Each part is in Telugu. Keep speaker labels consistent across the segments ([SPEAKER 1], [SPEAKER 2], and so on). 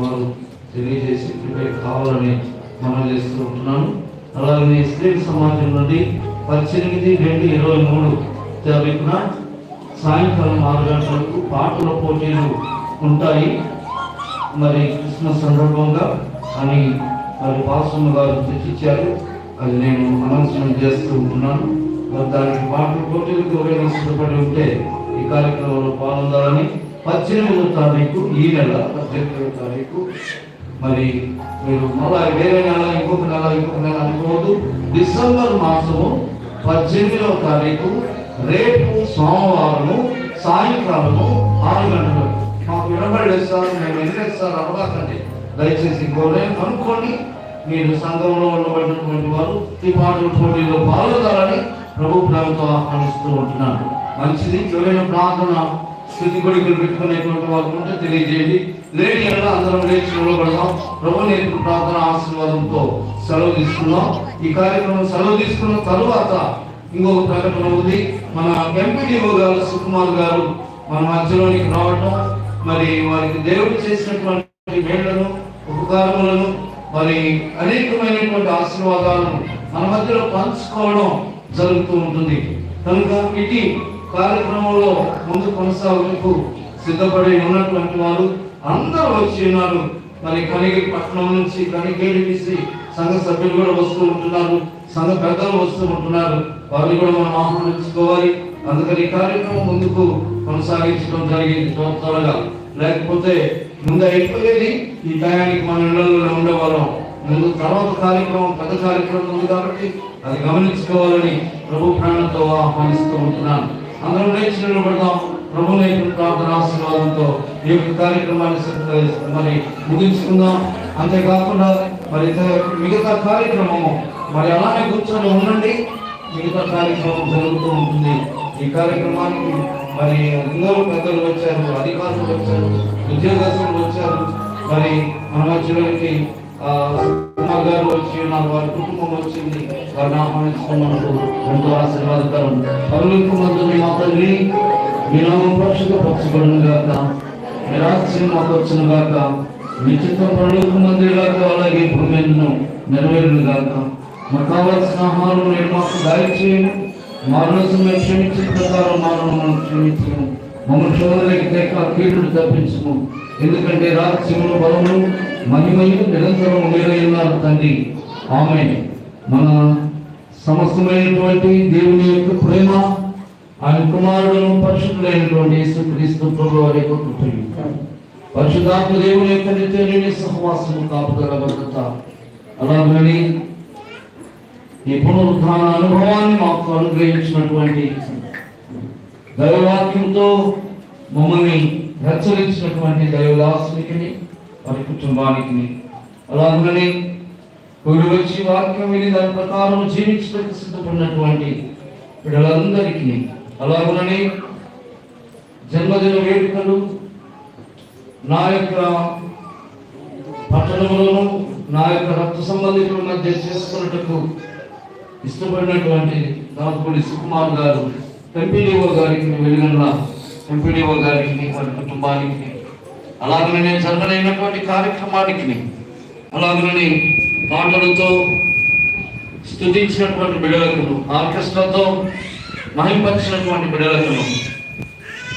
[SPEAKER 1] వారు తెలియజేసి ప్రిపేర్ కావాలని మనం చేస్తూ ఉంటున్నాను. అలాగే స్త్రీ సమాజం నుండి 18/2/23 తారీఖున సాయంకాలం 6 గంటలకు పాటల పోటీలు ఉంటాయి. మరి క్రిస్మస్ సందర్భంగా అని మరి పాస్టమ్మ గారు తెచ్చిచ్చారు. అది నేను అనౌన్స్మెంట్ చేస్తూ ఉంటున్నాను. మరి దానికి పాటల పోటీలకు ఎవరైనా ఇష్టపడి ఉంటే ఈ కార్యక్రమంలో పాల్గొనాలని 18వ తారీఖు ఈ నెల 18వ తారీఖు మరి మీరు మళ్ళా వేరే నెల ఇంకొక నెల అనుకోవద్దు. డిసెంబర్ మాసము 18వ తారీఖు రేపు సోమవారము సాయంకాలము 6 గంటలకు. మాకు వినబడలేదు సార్, మేము వెళ్ళలేదు సార్ అవ్వకండి. దయచేసి కనుక్కోండి. మీరు సంఘంలో ఉండబడినటువంటి వారు ఈ పాటల పోటీలో పాల్గొనాలని ప్రభు ప్రేమతో ఆహ్వానిస్తూ ఉంటున్నాను. మంచిది. ఎవరైనా ప్రార్థన స్థితి కొడుకులు పెట్టుకునేటువంటి వాళ్ళు ఉంటే తెలియజేయండి. లేని అందరం లేచి నిలబడదాం. ప్రభు నేర్పు ప్రార్థన ఆశీర్వాదంతో సెలవు తీసుకున్నాం. ఈ కార్యక్రమం సెలవు తీసుకున్న తరువాత ఇంకొక ప్రకటన ఉంది. మన ఎంపీడీఓ గారు సుకుమార్ గారు మన మధ్యలోనికి రావడం, మరి వారికి దేవుడు చేసినటువంటి మేళ్లను ఉపకారములను మరి అనేకమైనటువంటి ఆశీర్వాదాలను మన మధ్యలో పంచుకోవడం జరుగుతూ ఉంటుంది. కనుక ఇది కార్యక్రమంలో ముందు కొనసాగుటకు సిద్ధపడి ఉన్నటువంటి వారు అందరూ వచ్చి ఉన్నారు. మరి కనిగిరి పట్టణం నుంచి కనికేడిసి సంఘ సభ్యులు కూడా వస్తూ ఉంటున్నారు, సంఘ పెద్దలు వస్తూ ఉంటున్నారు. వారిని కూడా మనం ఆహ్వానించుకోవాలి. అందుకని ఈ కార్యక్రమం ముందుకు కొనసాగించడం జరిగింది త్వరగా. లేకపోతే ముందు అయిపోయేది, ఈ టయానికి మన ఇళ్లలో ఉండేవాళ్ళం. ముందు తర్వాత కార్యక్రమం పెద్ద కార్యక్రమం ఉంది కాబట్టి అది గమనించుకోవాలని ప్రభు ప్రాణంతో ఆహ్వానిస్తూ ఉంటున్నాను. అందరం లేచి నిలబడదాం. ప్రభు నేర్పిన ప్రార్థన ఆశీర్వాదంతో ఈ యొక్క కార్యక్రమాన్ని మరి ముగించుకుందాం. అంతేకాకుండా మరి మిగతా కార్యక్రమము మరి అలానే కూర్చొని ఉండండి. మిగతా కార్యక్రమం జరుగుతూ ఉంటుంది. ఈ కార్యక్రమానికి మరి అందరూ పెద్దలు వచ్చారు, అధికారులు వచ్చారు, ఉద్యోగస్తులు వచ్చారు. మరి మన మధ్యలోకి కుమార్ గారు వచ్చి ఉన్నారు, వారి కుటుంబం వచ్చింది. వారిని ఆహ్వానించుకున్నందుకు ఎంతో ఆశీర్వాదకరం. పరులకు మధ్యలో మా తల్లి మీ నామం పరిశుద్ధపరచబడును గాక, మీ రాజ్యం మాకు వచ్చును గాక, మీ చిత్తం పరులకు మందిరాక అలాగే భూమిను నెరవేరును గాక. మాకు కావాల్సిన ఆహారం నేను మాకు దయచేయను. మానసు మేము క్షమించిన ప్రకారం మనం క్షమించము. మమ్మల్ని శోధనకి లేక కీడును తప్పించము. ఎందుకంటే రాజ్యములు బలములు మహిమయు నిరంతరం మీరై ఉన్నారు తండ్రి. ఆమేన్. మన సమస్తమైనటువంటి దేవుని యొక్క ప్రేమ, ఆయన కుమారుడు పరిశుద్ధులైనటువంటి యేసుక్రీస్తు ప్రభువు వారి యొక్క కృపయు, పరిశుద్ధాత్మ దేవుని యొక్క నిత్య సహవాసము, కాపుదల, భద్రత, అలాగని ఈ పునరుద్ధాన అనుభవాన్ని మాకు అనుగ్రహించినటువంటి దైవవాక్యంతో మమ్మల్ని హెచ్చరించినటువంటి దైవదాసునికి, వారి కుటుంబానికి, అలాగని కూడి వచ్చి వాక్యం విని దాని ప్రకారం జీవించడానికి సిద్ధపడినటువంటి వీళ్ళందరికీ, అలాగని జన్మదిన వేడుకలు నా యొక్క పట్టణంలోను నా యొక్క రక్త సంబంధికుల మధ్య చేసుకున్నట్టుకు ఇష్టపడినటువంటి దాపుడి సుకుమార్ గారు, ఎంపీడీఓ గారికి, వెలుగండ్ల ఎంపీడీఓ గారికి, వారి కుటుంబానికి, అలాగనే జరగనైనటువంటి కార్యక్రమానికి, అలాగనే పాటలతో స్తుతించినటువంటి బిడ్డలకు, ఆర్కెస్ట్రాతో మహింపరిచినటువంటి బిడ్డలకు,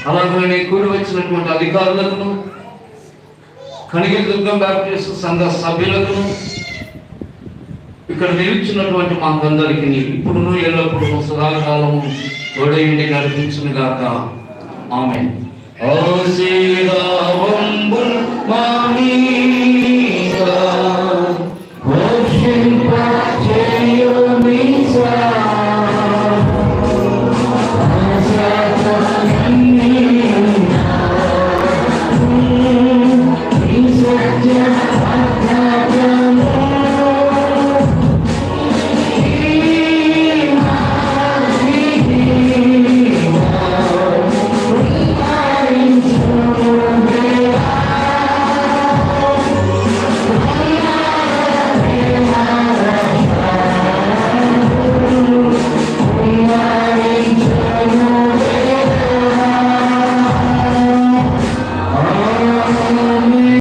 [SPEAKER 1] అలాగనే కూడి వచ్చినటువంటి అధికారులకు, కనిగిరి దుర్గం బ్యాప్టిస్ట్ సంఘ సభ్యులకు, ఇక్కడ నిలిచినటువంటి మాకందరికి ఇప్పుడును ఎల్లప్పుడూ సదాకాలము తోడయుండి నడిపించును గాక. ఆమేన్.